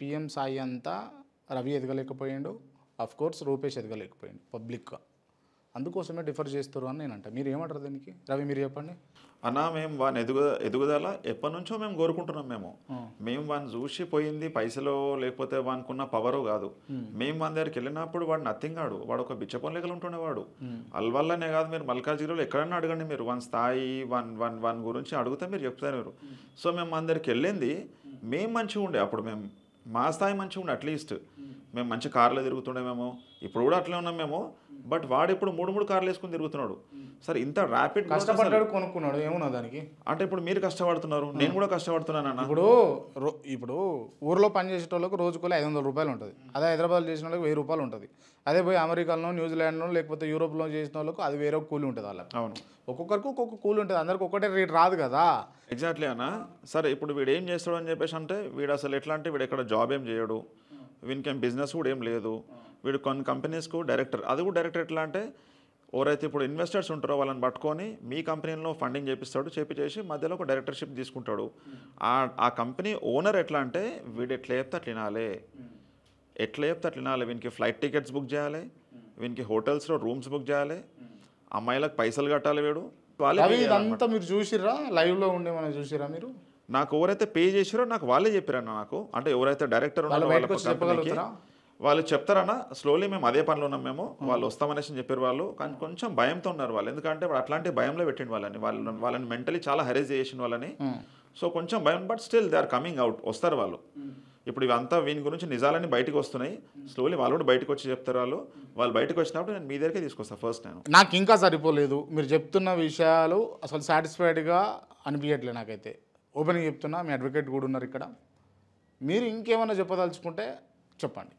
PM Sai అంతా Ravi ఎదగలేకపోయిండు, of course Rupesh ఎదగలేకపోయిండు పబ్లిక్గా, అందుకోసమే డిఫర్ చేస్తారు అని నేను అంట. మీరు ఏమంటారు దీనికి? రవి మీరు చెప్పండి. అన్న మేము వాని ఎదుగుదల ఎప్పటి నుంచో మేము కోరుకుంటున్నాం. మేము వాడిని చూసి పోయింది పైసలో లేకపోతే వానికున్న పవరు కాదు. మేము వాని దగ్గరికి వెళ్ళినప్పుడు వాడు నథింగ్ ఆడు, వాడు ఒక బిచ్చపొన్ లెక్కలు ఉంటుండేవాడు. అల్వల్లనే కాదు, మీరు మల్కాజ్గిరిలో ఎక్కడన్నా అడగండి, మీరు వన్ స్థాయి వన్ గురించి అడిగితే మీరు చెప్తారు మీరు. సో మేము మన దగ్గరికి వెళ్ళింది మేము మంచిగా ఉండే, అప్పుడు మేము మా స్థాయి మంచిగా ఉండే, అట్లీస్ట్ మేము మంచి కార్లో తిరుగుతుండే మేము, ఇప్పుడు కూడా అట్లే ఉన్నాం మేము. బట్ వాడు ఇప్పుడు 3 కార్లు వేసుకుని తిరుగుతున్నాడు. సరే ఇంత ర్యాపిడ్ కష్టపడ్డాడు, కొనుక్కున్నాడు, ఏమున్నా దానికి? అంటే ఇప్పుడు మీరు కష్టపడుతున్నారు, నేను కూడా కష్టపడుతున్నాను అన్న. ఇప్పుడు ఊర్లో పనిచేసేటోళ్ళకి రోజుకు 500 రూపాయలు ఉంటుంది, అదే హైదరాబాద్ చేసిన వాళ్ళకి 1000 రూపాయలు ఉంటుంది. అదే పోయి అమెరికాలో న్యూజిలాండ్లో లేకపోతే యూరోప్లో చేసిన వాళ్ళకు అది వేరే కూలి ఉంటుంది వాళ్ళకి. అవును, ఒక్కొక్కరికి ఒక్కొక్క కూలి ఉంటుంది, అందరికి ఒక్కటే రేట్ రాదు కదా. ఎగ్జాక్ట్లీ అన్న. సరే ఇప్పుడు వీడు ఏం చేస్తాడు అని చెప్పేసి అంటే, వీడు అసలు ఎట్లా అంటే వీడు ఎక్కడ జాబ్ ఏం చేయడు, వీనికి ఏం బిజినెస్ కూడా ఏం లేదు. వీడు కొన్ని కంపెనీస్కు డైరెక్టర్, అది కూడా డైరెక్టర్ ఎట్లా అంటే ఎవరైతే ఇప్పుడు ఇన్వెస్టర్స్ ఉంటారో వాళ్ళని పట్టుకొని మీ కంపెనీలో ఫండింగ్ చేపిస్తాడు, చేసి మధ్యలో ఒక డైరెక్టర్షిప్ తీసుకుంటాడు. ఆ కంపెనీ ఓనర్ ఎట్లా అంటే వీడు ఎట్లా చెప్తే అట్లా వినాలి, వీనికి ఫ్లైట్ టికెట్స్ బుక్ చేయాలి, వీనికి హోటల్స్లో రూమ్స్ బుక్ చేయాలి, అమ్మాయిలకు పైసలు కట్టాలి. వీడు ఇదంతా మీరు చూసిర్రా? లైవ్లో ఉండే మనం చూసిరా మీరు? నాకు ఎవరైతే పే చేసారో నాకు వాళ్ళే చెప్పారన్న. నాకు అంటే ఎవరైతే డైరెక్టర్ ఉన్నారో వాళ్ళు చెప్తారన్న. స్లోలీ మేము అదే పనిలో ఉన్నాం మేము, వాళ్ళు వస్తామనేసి చెప్పారు వాళ్ళు. కానీ కొంచెం భయంతో ఉన్నారు వాళ్ళు, ఎందుకంటే అట్లాంటి భయంలో పెట్టిండు వాళ్ళని మెంటలీ చాలా హెరేజ్ చేసిన వాళ్ళని. సో కొంచెం భయం, but still they are coming out, వస్తారు వాళ్ళు. ఇప్పుడు ఇవంతా వీని గురించి నిజాలన్నీ బయటకు వస్తున్నాయి, స్లోలీ వాళ్ళు కూడా బయటకు వచ్చి చెప్తారు. వాళ్ళు బయటకు వచ్చినప్పుడు నేను మీ దగ్గరికి తీసుకొస్తాను ఫస్ట్. నాకు ఇంకా సరిపోలేదు మీరు చెప్తున్న విషయాలు, అసలు సాటిస్ఫైడ్గా అనిపించట్లేదు నాకైతే. ఓపెన్గా చెప్తున్నా, మీ అడ్వకేట్ కూడా ఉన్నారు ఇక్కడ, మీరు ఇంకేమైనా చెప్పదలుచుకుంటే చెప్పండి.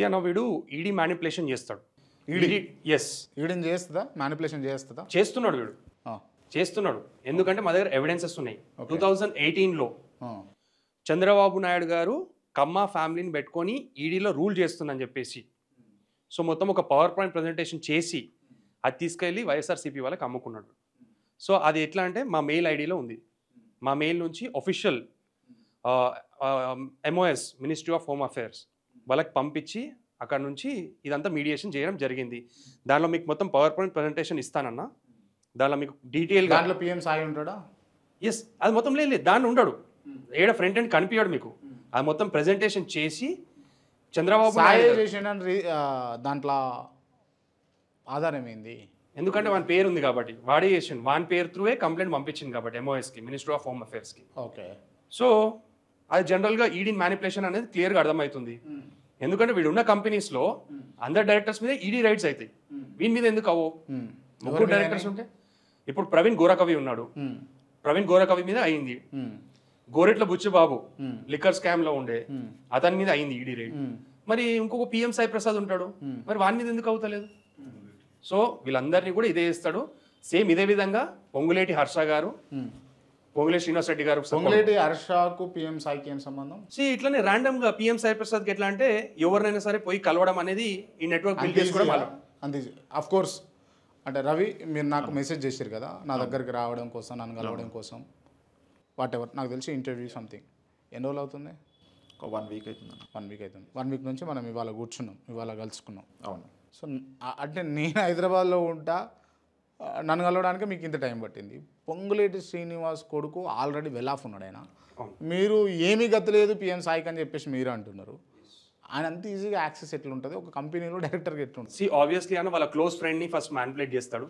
అన్న వీడు ఈడీ మ్యానిపులేషన్ చేస్తాడు. ఈడీని చేస్తుందా? మ్యానిపులేషన్ చేస్తుందా? చేస్తున్నాడు వీడు, చేస్తున్నాడు. ఎందుకంటే మా దగ్గర ఎవిడెన్సెస్ ఉన్నాయి. 2018లో చంద్రబాబు నాయుడు గారు కమ్మ ఫ్యామిలీని పెట్టుకొని ఈడీలో రూల్ చేస్తుందని చెప్పేసి, సో మొత్తం ఒక పవర్ పాయింట్ ప్రజెంటేషన్ చేసి అది తీసుకెళ్ళి వైఎస్ఆర్సీపీ వాళ్ళకి అమ్ముకున్నాడు. సో అది ఎట్లా అంటే మా మెయిల్ ఐడిలో ఉంది. మా మెయిల్ నుంచి official MOS ministry of home affairs వాళ్ళకి పంపించి అక్కడ నుంచి ఇదంతా మీడియేషన్ చేయడం జరిగింది. దానిలో మీకు మొత్తం పవర్ పాయింట్ ప్రజెంటేషన్ ఇస్తానన్నా, దానిలో మీకు డీటెయిల్గా. దాంట్లో పిఎం సాయి ఉంటాడా? ఎస్, అది మొత్తం లేదు, దాన్ని ఉండడు, ఏడ ఫ్రంట్ ఎండ్ కనిపించాడు మీకు. అది మొత్తం ప్రజెంటేషన్ చేసి చంద్రబాబు దాంట్లో ఆధారం ఏంది? ఎందుకంటే వాని పేరు ఉంది కాబట్టి, వాడే చేసిండు, వాని పేరు త్రూవే కంప్లైంట్ పంపించింది కాబట్టి MOSకి, మినిస్ట్రీ ఆఫ్ హోమ్ అఫేర్స్కి. ఓకే. సో అది జనరల్గా ఈడీ మ్యానిపులేషన్ అనేది క్లియర్గా అర్థమవుతుంది. ఎందుకంటే వీడు ఉన్న కంపెనీస్లో అందరు డైరెక్టర్స్ మీద ఈడీ రైట్స్ అవుతాయి, వీని మీద ఎందుకు అవ్వవు? ముగ్గురు డైరెక్టర్స్ ఉంటే ఇప్పుడు ప్రవీణ్ గోరకవి ఉన్నాడు, ప్రవీణ్ గోరకవి మీద అయింది. గోరెట్ల బుచ్చిబాబు లిక్కర్ స్కామ్ లో ఉండే అతని మీద అయింది ఈడీ రైడ్. మరి ఇంకొక పిఎం సాయి ప్రసాద్ ఉంటాడు, మరి వాని మీద ఎందుకు అవుతలేదు? సో వీళ్ళందరినీ కూడా ఇదే చేస్తాడు. సేమ్ ఇదే విధంగా పొంగులేటి హర్ష గారు, పొంగులేటి శ్రీనివాస్ రెడ్డి గారు. పొంగులేటి హర్షకు పిఎం సాయికి ఏం సంబంధం? ఇట్లానే ర్యాండమ్ గా పిఎం సాయి ప్రసాద్కి ఎట్లా అంటే ఎవరినైనా సరే పోయి కలవడం అనేది ఈ నెట్వర్క్ బిల్డ్ చేసుకోవడం వల్ల. అంతే అఫ్ కోర్స్. అంటే రవి మీరు నాకు మెసేజ్ చేశారు కదా నా దగ్గరికి రావడం కోసం, నన్ను కలవడం కోసం, వాట్ ఎవర్, నాకు తెలిసి ఇంటర్వ్యూ సంథింగ్ ఎన్ని రోజులు అవుతుంది? 1 వీక్ అవుతుంది. 1 వీక్ అవుతుంది. 1 వీక్ నుంచి మనం ఇవాళ కూర్చున్నాం, ఇవాళ కలుసుకున్నాం. అవును. సో అంటే నేను హైదరాబాద్లో ఉంటా, నన్ను కలవడానికి మీకు ఇంత టైం పట్టింది. పొంగులేటి శ్రీనివాస్ కొడుకు ఆల్రెడీ వెల్ ఆఫ్ ఉన్నాడు ఆయన, మీరు ఏమీ గతి లేదు పిఎం సాయికి అని చెప్పేసి మీరు అంటున్నారు. ఆయన అంత ఈజీగా యాక్సెస్ ఎట్లా ఉంటుంది ఒక కంపెనీలో డైరెక్టర్గా ఎట్లా ఉంటుంది? ఆబ్వియస్లీ అన్న వాళ్ళ క్లోజ్ ఫ్రెండ్ని ఫస్ట్ మ్యానిపులేట్ చేస్తాడు,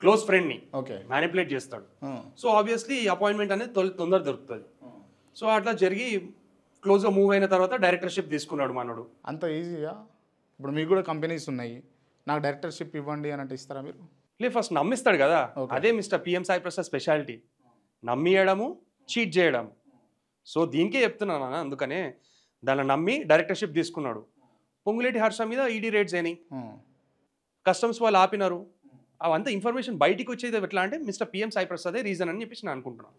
క్లోజ్ ఫ్రెండ్ని ఓకే మ్యానిపులేట్ చేస్తాడు. సో ఆబ్వియస్లీ అపాయింట్మెంట్ అనేది తొందర దొరుకుతుంది. సో అట్లా జరిగి క్లోజ్గా మూవ్ అయిన తర్వాత డైరెక్టర్షిప్ తీసుకున్నాడు మనోడు. అంత ఈజీగా? ఇప్పుడు మీకు కూడా కంపెనీస్ ఉన్నాయి, నాకు డైరెక్టర్షిప్ ఇవ్వండి అని అంటే ఇస్తారా మీరు? లేదు, ఫస్ట్ నమ్మిస్తాడు కదా, అదే mister PM Sai Prasad speciality, నమ్మియడము, చీట్ చేయడం. సో దీనికే చెప్తున్నాను అన్న, అందుకనే దాన్ని నమ్మి డైరెక్టర్షిప్ తీసుకున్నాడు. పొంగులేటి హర్ష మీద ఈడీ రేట్స్ అయినాయి, కస్టమ్స్ వాళ్ళు ఆపినారు, అవంతా ఇన్ఫర్మేషన్ బయటికి వచ్చేది ఎట్లా అంటే మిస్టర్ పిఎం సాయి ప్రసాదే రీజన్ అని చెప్పేసి నేను అనుకుంటున్నాను.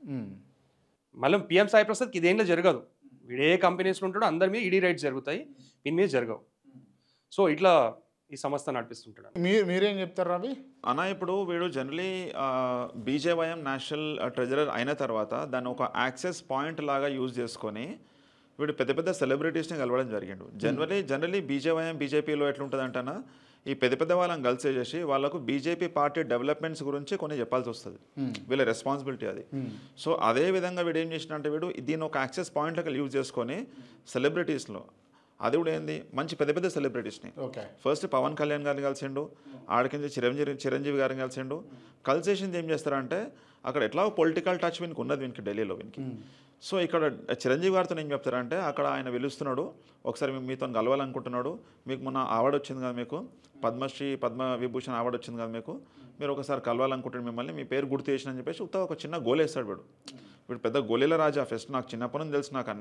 మళ్ళీ పిఎం సాయి ప్రసాద్కి ఇదేంలో జరగదు, వీడే కంపెనీస్లో ఉంటాడు, అందరి మీద ఈడీ రైట్స్ జరుగుతాయి, దీని మీద జరగవు. సో ఇట్లా ఈ సంస్థ నడిపిస్తుంటాడు. మీరేం చెప్తారు రవి అన్న? ఇప్పుడు వీడు జనరలీ BJYM నేషనల్ ట్రెజరర్ అయిన తర్వాత దాన్ని ఒక యాక్సెస్ పాయింట్ లాగా యూజ్ చేసుకొని వీడు పెద్ద పెద్ద సెలబ్రిటీస్ని కలవడం జరిగిండు. జనరలీ బీజేపీలో ఎట్లుంటుందంటనా ఈ పెద్ద పెద్ద వాళ్ళని కలిసేసి వాళ్ళకు బీజేపీ పార్టీ డెవలప్మెంట్స్ గురించి కొన్ని చెప్పాల్సి వస్తుంది. వీళ్ళ రెస్పాన్సిబిలిటీ అది. సో అదే విధంగా వీడు ఏం చేసినంటే వీడు దీన్ని ఒక యాక్సెస్ పాయింట్లకు యూజ్ చేసుకొని సెలబ్రిటీస్లో అది కూడా ఏంది మంచి పెద్ద పెద్ద సెలబ్రిటీస్ని ఫస్ట్ పవన్ కళ్యాణ్ గారిని కలిసిండు, ఆడికించి చిరంజీవి గారిని కలిసిండు. కలిసేసింది ఏం చేస్తారంటే అక్కడ ఎట్లా పొలిటికల్ టచ్ వీనికి ఉన్నది వీనికి ఢిల్లీలో వీనికి. సో ఇక్కడ చిరంజీవి గారితో ఏం చెప్తారంటే అక్కడ ఆయన పిలుస్తున్నాడు, ఒకసారి మీతో కలవాలనుకుంటున్నాడు, మీకు మొన్న అవార్డు వచ్చింది కదా, మీకు పద్మశ్రీ పద్మవిభూషణ్ అవార్డు వచ్చింది కదా, మీకు మీరు ఒకసారి కలవాలనుకుంటున్నాడు మిమ్మల్ని, మీ పేరు గుర్తు చేసిన అని చెప్పేసి ఒక చిన్న గోల్ వేస్తాడు వీడు పెద్ద గోలీల రాజా. ఫస్ట్ నాకు చిన్నప్పటి నుంచి తెలుసు, నాకు